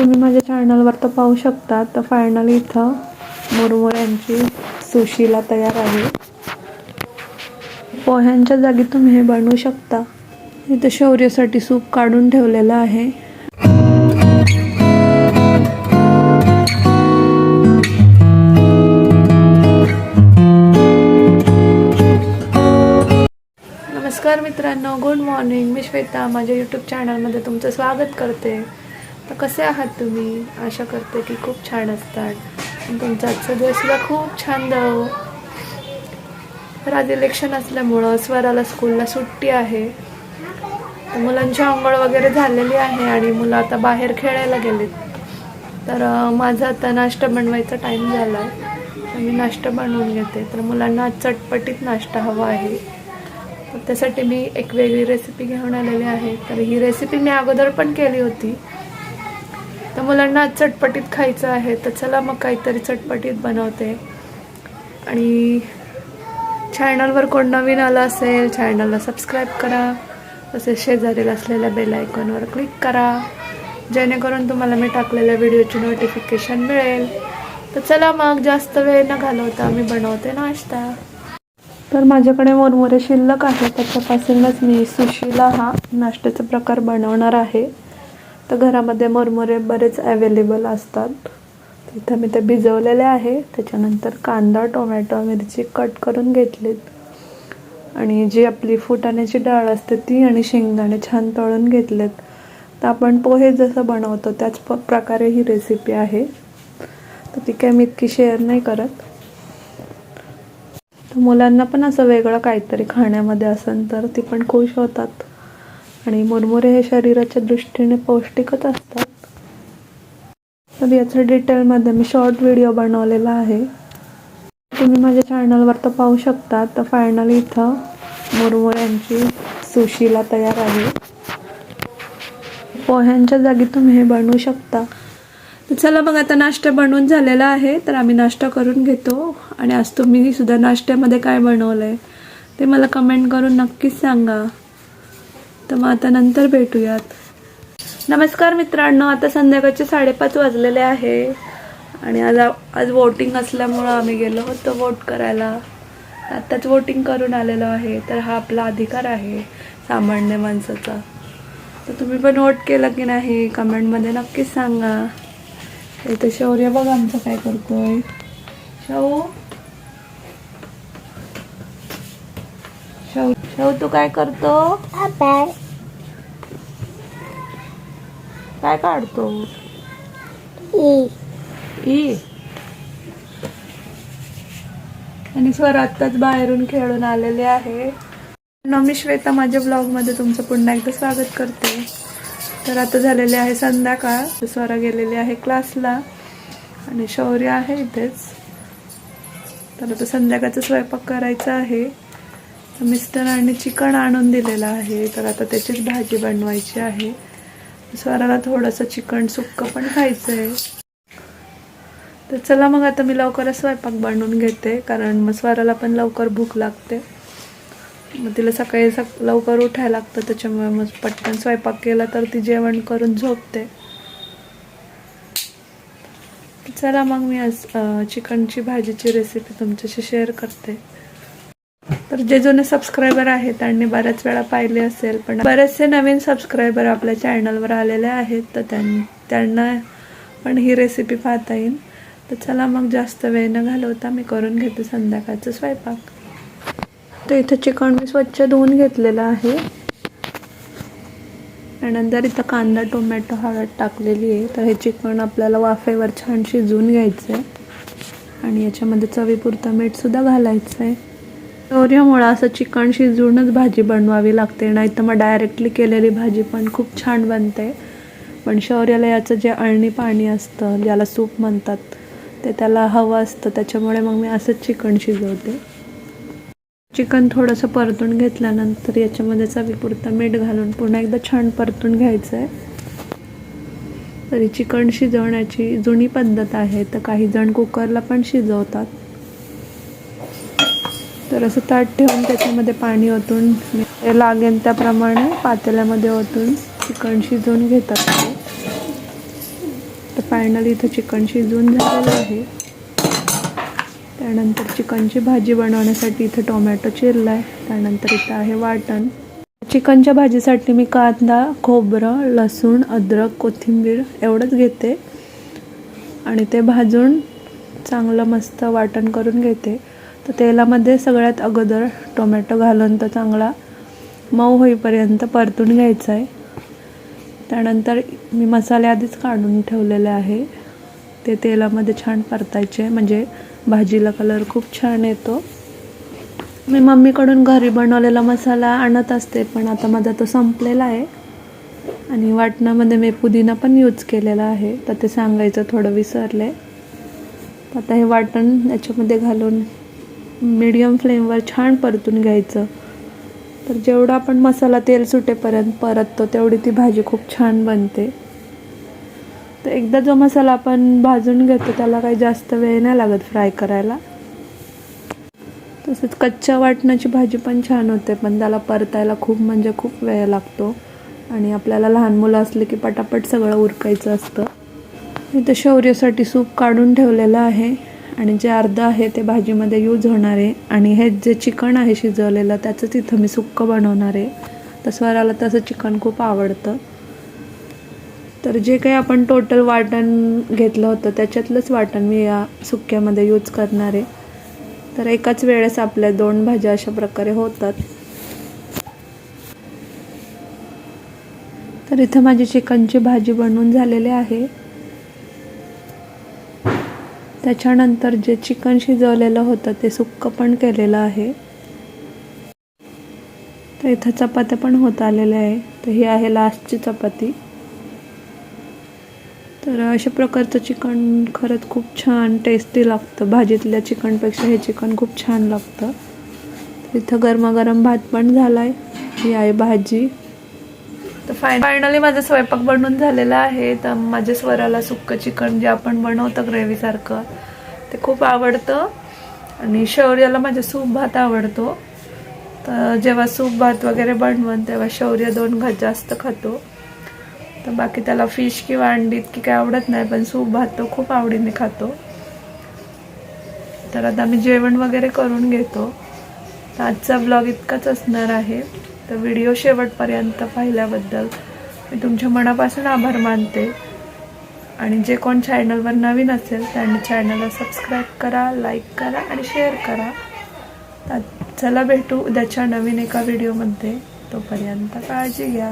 तुम्ही माझ्या चॅनलवर तर पाहू शकता। तर फायनली इथं मुरमुऱ्यांची सुशीला तयार आहे। पोह्यांच्या जागी तुम्ही हे बनवू शकता। इथं शौर्यासाठी सूप काढून ठेवलेलं आहे। नमस्कार मित्रांनो, गुड मॉर्निंग। मी श्वेता माझ्या यूट्यूब चॅनलमध्ये तुमचं स्वागत करते। तर कसे आहात तुम्ही? आशा करते की खूप छान असतात। तुमचा आजचा दिवसला खूप छान जावो। तर आज इलेक्शन असल्यामुळं स्वराला स्कूलला सुट्टी आहे। तर मुलांची अंघोळ वगैरे झालेली आहे आणि मुलं आता बाहेर खेळायला गेलेत। तर माझा आता नाश्ता बनवायचा टाईम झाला आहे। मी नाश्ता बनवून घेते। तर मुलांना आज चटपटीत नाश्ता हवा आहे। तर त्यासाठी मी एक वेगळी रेसिपी घेऊन आलेली आहे। तर ही रेसिपी मी अगोदर पण केली होती। तर मुलांना आज चटपटीत खायचं आहे। तर चला मग काहीतरी चटपटीत बनवते। आणि चॅनलवर कोण नवीन आलं असेल चॅनलला सबस्क्राईब करा। तसेच शेजारील असलेल्या बेल आयकॉनवर क्लिक करा, जेणेकरून तुम्हाला मी टाकलेल्या व्हिडिओची नोटिफिकेशन मिळेल। तर चला मग जास्त वेळ न घालवता मी बनवते नाश्ता। तर माझ्याकडे मुरमुरे शिल्लक आहे, त्याच्यापासूनच मी सुशीला हा नाश्त्याचा प्रकार बनवणार आहे। तर घरामध्ये मुरमुरे बरेच अवेलेबल असतात। इथं मी ते भिजवलेले आहे। त्याच्यानंतर कांदा, टोमॅटो, मिरची कट करून घेतलेत आणि जी आपली फुटाण्याची डाळ असते ती आणि शेंगदाणे छान तळून घेतलेत। तर आपण पोहे जसं बनवतो त्याच प्रकारे ही रेसिपी आहे। तर ती काय मी इतकी शेअर नाही करत। तर मुलांना पण असं वेगळं काहीतरी खाण्यामध्ये असेल तर ती पण खुश होतात। आणि मुरमुरे हे शरीराच्या दृष्टीने पौष्टिकच असतात। तर याचं डिटेलमध्ये मी शॉर्ट व्हिडिओ बनवलेला आहे। तुम्ही माझ्या चॅनलवर तर पाहू शकता। तर फायनली इथं मुरमुऱ्यांची सुशीला तयार आहे। पोह्यांच्या जागी तुम्ही हे बनवू शकता। तर चला मग आता नाश्ता बनवून झालेला आहे। तर आम्ही नाश्ता करून घेतो। आणि आज तुम्ही सुद्धा नाश्त्यामध्ये काय बनवलंय ते मला कमेंट करून नक्कीच सांगा। तर मग आता नंतर भेटूयात। नमस्कार मित्रांनो, आता संध्याकाळचे 5:30 वाजलेले आहे। आणि आज वोटिंग असल्यामुळं आम्ही गेलो होतो वोट करायला। आत्ताच वोटिंग करून आलेलो आहे। तर हा आपला अधिकार आहे सामान्य माणसाचा। तर तुम्ही पण वोट केलं की नाही कमेंटमध्ये नक्कीच सांगा। इथं शौर्य बघ आमचं काय करतोय। शौ तू काय करतो? काय काढतो? ई आणि स्वर आत्ताच बाहेरून खेळून आलेले आहे। मी श्वेता माझ्या ब्लॉगमध्ये तुमचं पुन्हा एकदा स्वागत करते। तर आता झालेले आहे संध्याकाळ। स्वरा गेलेली आहे क्लासला आणि शौर्य आहे इथेच। तर आता संध्याकाळचा स्वयंपाक करायचा आहे। मिस्टरांनी चिकन आणून दिलेलं आहे। तर आता त्याचीच भाजी बनवायची आहे। स्वराला थोडंसं चिकन सुक्क पण खायचं आहे। तर चला मग आता मी लवकरच स्वयंपाक बनवून घेते, कारण मग स्वराला पण लवकर भूक लागते। मग तिला सकाळी लवकर उठायला लागतं, त्याच्यामुळे मग पटकन स्वयंपाक केला तर ती जेवण करून झोपते। चला मग मी आज चिकनची भाजीची रेसिपी तुमच्याशी शेअर करते। तर जे जुने सबस्क्रायबर आहेत त्यांनी बऱ्याच वेळा पाहिले असेल, पण बरेचसे नवीन सबस्क्रायबर आपल्या चॅनलवर आलेले आहेत। तर त्यांना पण ही रेसिपी पाहता येईल। तर चला मग जास्त वेळ न घालवता मी करून घेते संध्याकाळचं स्वयंपाक। तर इथं चिकन मी स्वच्छ धुवून घेतलेलं आहे। त्यानंतर इथं कांदा, टोमॅटो, हळद टाकलेली आहे। तर हे चिकन आपल्याला वाफेवर छान शिजवून घ्यायचं आहे आणि याच्यामध्ये चवीपुरतं मीठ सुद्धा घालायचं आहे। शौर्यामुळं असं चिकन शिजवूनच भाजी बनवावी लागते, नाही तर मग डायरेक्टली केलेली भाजी पण खूप छान बनते। पण शौर्याला याचं जे अळणी पाणी असतं, ज्याला सूप म्हणतात, ते त्याला हवं असतं। त्याच्यामुळे मग मी असंच चिकन शिजवते। चिकन थोडंसं परतून घेतल्यानंतर याच्यामध्ये चवीपुरतं मीठ घालून पुन्हा एकदा छान परतून घ्यायचं आहे। तरी चिकन शिजवण्याची जुनी पद्धत आहे, तर काही जण कुकरला पण शिजवतात। तर असं ताट ठेवून त्याच्यामध्ये पाणी ओतून लागेल त्याप्रमाणे पातेल्यामध्ये ओतून चिकन शिजवून घेतात। तर फायनली इथं चिकन शिजून झालेलं आहे. त्यानंतर चिकनची भाजी बनवण्यासाठी इथं टोमॅटो चिरला आहे. त्यानंतर इथं आहे वाटण. चिकनच्या भाजीसाठी मी कांदा, खोबरं, लसूण, अद्रक, कोथिंबीर एवढंच घेते आणि ते भाजून चांगलं मस्त वाटण करून घेते. तर तेलामध्ये सगळ्यात अगोदर टोमॅटो घालून तो चांगला मऊ होईपर्यंत परतून घ्यायचा आहे. त्यानंतर मी मसाले आधीच काढून ठेवलेले आहे, ते तेलामध्ये छान परतायचे म्हणजे भाजीला कलर खूप छान येतो. मी मम्मीकडून घरी बनवलेला मसाला आणत असते, पण आता माझा तो संपलेला आहे. आणि वाटणामध्ये मी पुदिना पण यूज केलेला आहे, तर ते सांगायचं थोडं विसरले. आता हे वाटण याच्यामध्ये घालून मीडियम फ्लेमवर छान परतून घ्यायचं. तर जेवढा आपण मसाला तेल सुटेपर्यंत परततो तेवढी ती भाजी खूप छान बनते. तर एकदा जो मसाला आपण भाजून घेतो त्याला काही जास्त वेळ नाही लागत फ्राय करायला. तसंच कच्च्या वाटणाची भाजी पण छान होते, पण त्याला परतायला खूप वेळ लागतो आणि आपल्याला लहान मुलं असले की पटापट सगळं उरकायचं असतं. इथं शौर्यासाठी सूप काढून ठेवलेलं आहे आणि जे अर्धं आहे ते भाजीमध्ये यूज होणार आहे. आणि हे जे चिकन आहे शिजवलेलं त्याचंच इथं मी सुक्कं बनवणार आहे. तर स्वराला तसं चिकन खूप आवडतं. तर जे काही आपण टोटल वाटण घेतलं होतं त्याच्यातलंच वाटण मी या सुक्क्यामध्ये यूज करणार आहे. तर एकाच वेळेस आपल्या 2 भाज्या अशा प्रकारे होतात. तर इथं माझी चिकनची भाजी बनवून झालेली आहे. त्याच्यानंतर जे चिकन शिजवलेलं होतं ते सुक्कं पण केलेलं आहे. तर इथं चपात्या पण होत आलेल्या आहे. तर ही आहे लास्टची चपाती. तर अशा प्रकारचं चिकन खरंच खूप छान टेस्टी लागतं. भाजीतल्या चिकनपेक्षा हे चिकन खूप छान लागतं. तर इथं गरमागरम भात पण झाला आहे. ही आहे भाजी. तर फायनली माझा स्वयंपाक बनवून झालेला आहे. तर माझ्या स्वराला सुक्कं चिकन जे आपण बनवतो ग्रेव्हीसारखं ते खूप आवडतं आणि शौर्याला माझा सूप भात आवडतो. तर जेव्हा सूप भात वगैरे बनवून तेव्हा शौर्य 2 घास जास्त खातो. तर बाकी त्याला फिश किंवा अंडी इतकी काय आवडत नाही, पण सूप भात तो खूप आवडीने खातो. तर आता मी जेवण वगैरे करून घेतो. तर आजचा ब्लॉग इतकाच असणार आहे. तर व्हिडिओ शेवटपर्यंत पाहिल्याबद्दल मी तुमच्या मनापासून आभार मानते. आणि जे कोण चॅनलवर नवीन असेल त्यांनी चॅनलला सबस्क्राईब करा, लाईक करा आणि शेअर करा. तर चला भेटू उद्याच्या नवीन एका व्हिडिओमध्ये. तोपर्यंत काळजी घ्या.